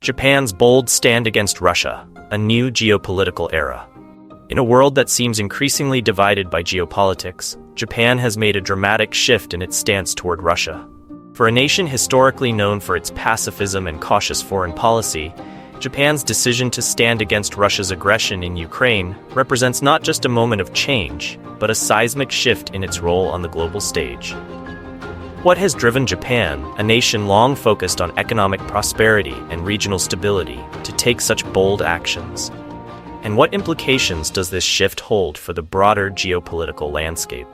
Japan's bold stand against Russia, a new geopolitical era. In a world that seems increasingly divided by geopolitics, Japan has made a dramatic shift in its stance toward Russia. For a nation historically known for its pacifism and cautious foreign policy, Japan's decision to stand against Russia's aggression in Ukraine represents not just a moment of change, but a seismic shift in its role on the global stage. What has driven Japan, a nation long focused on economic prosperity and regional stability, to take such bold actions? And what implications does this shift hold for the broader geopolitical landscape?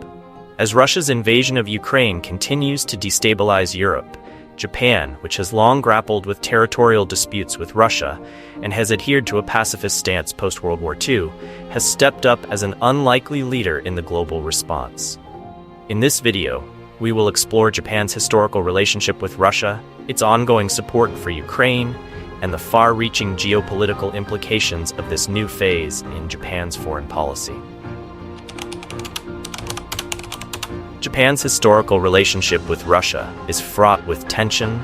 As Russia's invasion of Ukraine continues to destabilize Europe, Japan, which has long grappled with territorial disputes with Russia and has adhered to a pacifist stance post-World War II, has stepped up as an unlikely leader in the global response. In this video, we will explore Japan's historical relationship with Russia, its ongoing support for Ukraine, and the far-reaching geopolitical implications of this new phase in Japan's foreign policy. Japan's historical relationship with Russia is fraught with tension,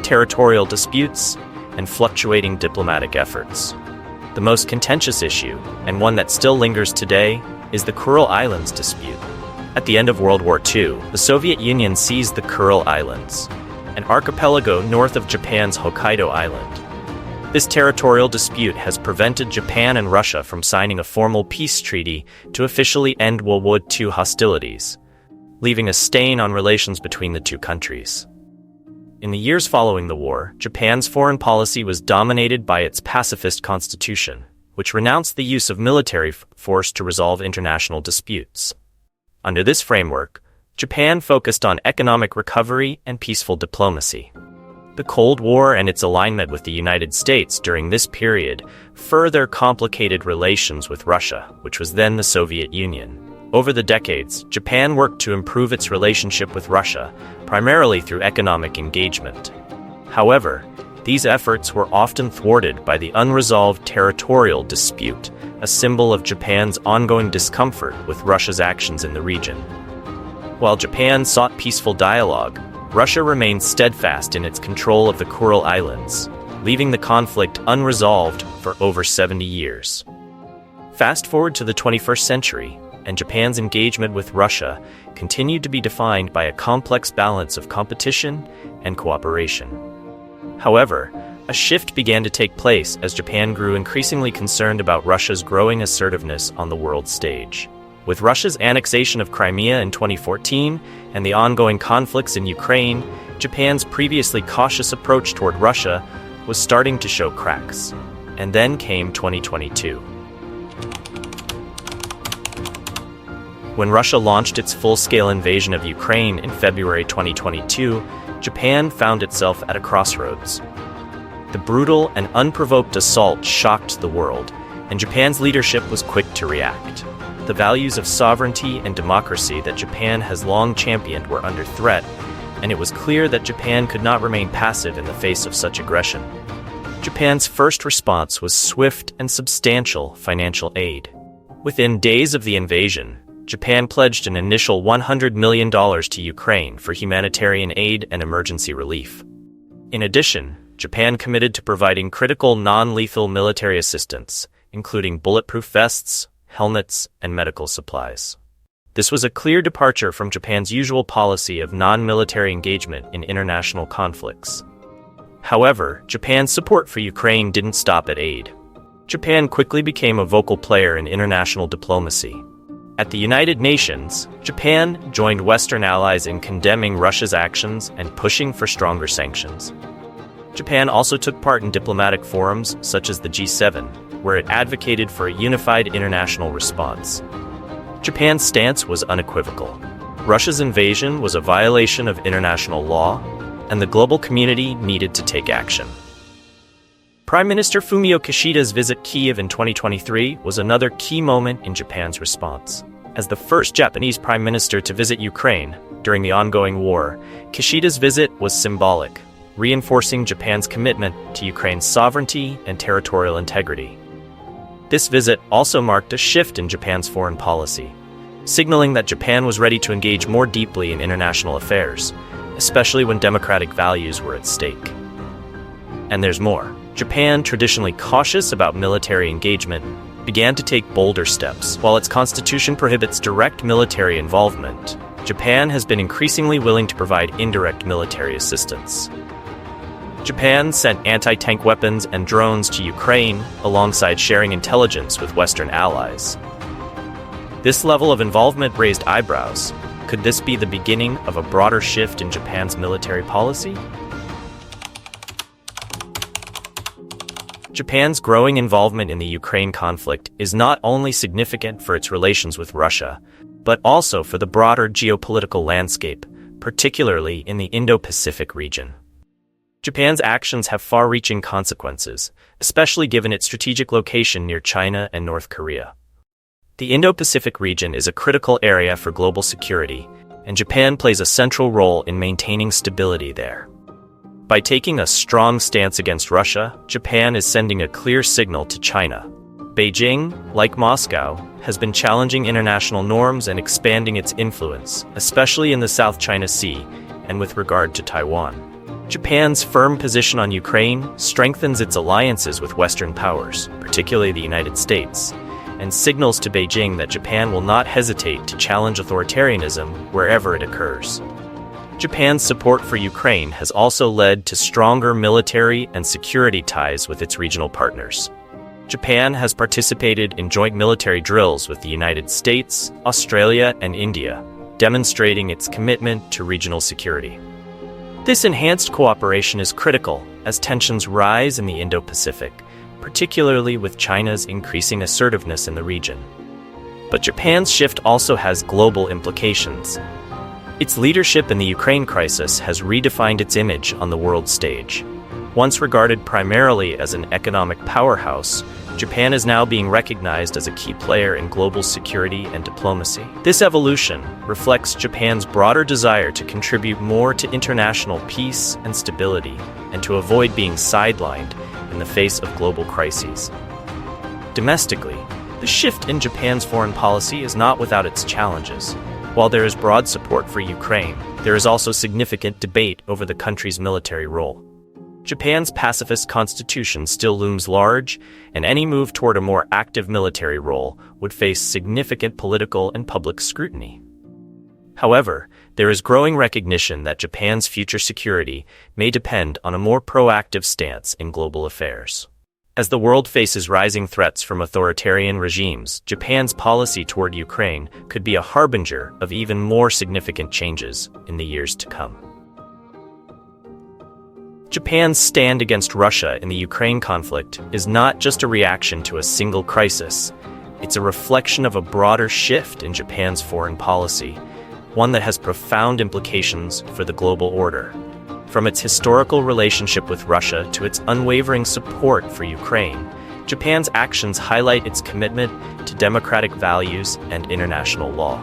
territorial disputes, and fluctuating diplomatic efforts. The most contentious issue, and one that still lingers today, is the Kuril Islands dispute. At the end of World War II, the Soviet Union seized the Kuril Islands, an archipelago north of Japan's Hokkaido Island. This territorial dispute has prevented Japan and Russia from signing a formal peace treaty to officially end World War II hostilities, leaving a stain on relations between the two countries. In the years following the war, Japan's foreign policy was dominated by its pacifist constitution, which renounced the use of military force to resolve international disputes. Under this framework, Japan focused on economic recovery and peaceful diplomacy. The Cold War and its alignment with the United States during this period further complicated relations with Russia, which was then the Soviet Union. Over the decades, Japan worked to improve its relationship with Russia, primarily through economic engagement. However, these efforts were often thwarted by the unresolved territorial dispute, a symbol of Japan's ongoing discomfort with Russia's actions in the region. While Japan sought peaceful dialogue, Russia remained steadfast in its control of the Kuril Islands, leaving the conflict unresolved for over 70 years. Fast forward to the 21st century, and Japan's engagement with Russia continued to be defined by a complex balance of competition and cooperation. However, a shift began to take place as Japan grew increasingly concerned about Russia's growing assertiveness on the world stage. With Russia's annexation of Crimea in 2014 and the ongoing conflicts in Ukraine, Japan's previously cautious approach toward Russia was starting to show cracks. And then came 2022. When Russia launched its full-scale invasion of Ukraine in February 2022, Japan found itself at a crossroads. The brutal and unprovoked assault shocked the world, and Japan's leadership was quick to react. The values of sovereignty and democracy that Japan has long championed were under threat, and it was clear that Japan could not remain passive in the face of such aggression. Japan's first response was swift and substantial financial aid. Within days of the invasion, Japan pledged an initial $100 million to Ukraine for humanitarian aid and emergency relief. In addition, Japan committed to providing critical non-lethal military assistance, including bulletproof vests, helmets, and medical supplies. This was a clear departure from Japan's usual policy of non-military engagement in international conflicts. However, Japan's support for Ukraine didn't stop at aid. Japan quickly became a vocal player in international diplomacy. At the United Nations, Japan joined Western allies in condemning Russia's actions and pushing for stronger sanctions. Japan also took part in diplomatic forums such as the G7, where it advocated for a unified international response. Japan's stance was unequivocal. Russia's invasion was a violation of international law, and the global community needed to take action. Prime Minister Fumio Kishida's visit Kyiv in 2023 was another key moment in Japan's response. As the first Japanese prime minister to visit Ukraine during the ongoing war, Kishida's visit was symbolic, reinforcing Japan's commitment to Ukraine's sovereignty and territorial integrity. This visit also marked a shift in Japan's foreign policy, signaling that Japan was ready to engage more deeply in international affairs, especially when democratic values were at stake. And there's more. Japan, traditionally cautious about military engagement, began to take bolder steps. While its constitution prohibits direct military involvement, Japan has been increasingly willing to provide indirect military assistance. Japan sent anti-tank weapons and drones to Ukraine, alongside sharing intelligence with Western allies. This level of involvement raised eyebrows. Could this be the beginning of a broader shift in Japan's military policy? Japan's growing involvement in the Ukraine conflict is not only significant for its relations with Russia, but also for the broader geopolitical landscape, particularly in the Indo-Pacific region. Japan's actions have far-reaching consequences, especially given its strategic location near China and North Korea. The Indo-Pacific region is a critical area for global security, and Japan plays a central role in maintaining stability there. By taking a strong stance against Russia, Japan is sending a clear signal to China. Beijing, like Moscow, has been challenging international norms and expanding its influence, especially in the South China Sea and with regard to Taiwan. Japan's firm position on Ukraine strengthens its alliances with Western powers, particularly the United States, and signals to Beijing that Japan will not hesitate to challenge authoritarianism wherever it occurs. Japan's support for Ukraine has also led to stronger military and security ties with its regional partners. Japan has participated in joint military drills with the United States, Australia, and India, demonstrating its commitment to regional security. This enhanced cooperation is critical as tensions rise in the Indo-Pacific, particularly with China's increasing assertiveness in the region. But Japan's shift also has global implications. Its leadership in the Ukraine crisis has redefined its image on the world stage. Once regarded primarily as an economic powerhouse, Japan is now being recognized as a key player in global security and diplomacy. This evolution reflects Japan's broader desire to contribute more to international peace and stability, and to avoid being sidelined in the face of global crises. Domestically, the shift in Japan's foreign policy is not without its challenges. While there is broad support for Ukraine, there is also significant debate over the country's military role. Japan's pacifist constitution still looms large, and any move toward a more active military role would face significant political and public scrutiny. However, there is growing recognition that Japan's future security may depend on a more proactive stance in global affairs. As the world faces rising threats from authoritarian regimes, Japan's policy toward Ukraine could be a harbinger of even more significant changes in the years to come. Japan's stand against Russia in the Ukraine conflict is not just a reaction to a single crisis. It's a reflection of a broader shift in Japan's foreign policy, one that has profound implications for the global order. From its historical relationship with Russia to its unwavering support for Ukraine, Japan's actions highlight its commitment to democratic values and international law.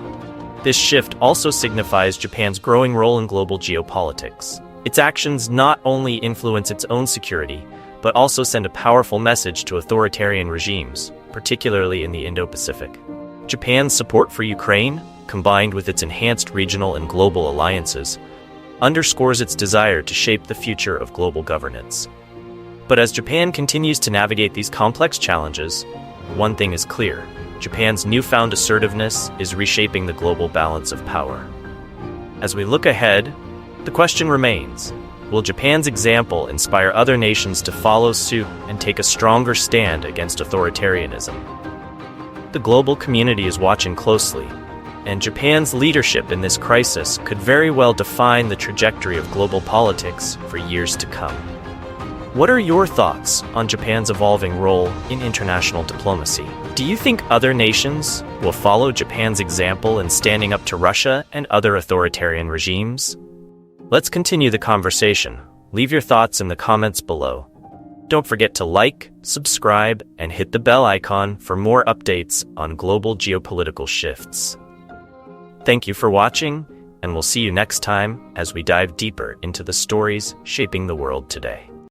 This shift also signifies Japan's growing role in global geopolitics. Its actions not only influence its own security, but also send a powerful message to authoritarian regimes, particularly in the Indo-Pacific. Japan's support for Ukraine, combined with its enhanced regional and global alliances, underscores its desire to shape the future of global governance. But as Japan continues to navigate these complex challenges, one thing is clear: Japan's newfound assertiveness is reshaping the global balance of power. As we look ahead, the question remains: will Japan's example inspire other nations to follow suit and take a stronger stand against authoritarianism? The global community is watching closely, and Japan's leadership in this crisis could very well define the trajectory of global politics for years to come. What are your thoughts on Japan's evolving role in international diplomacy? Do you think other nations will follow Japan's example in standing up to Russia and other authoritarian regimes? Let's continue the conversation. Leave your thoughts in the comments below. Don't forget to like, subscribe, and hit the bell icon for more updates on global geopolitical shifts. Thank you for watching, and we'll see you next time as we dive deeper into the stories shaping the world today.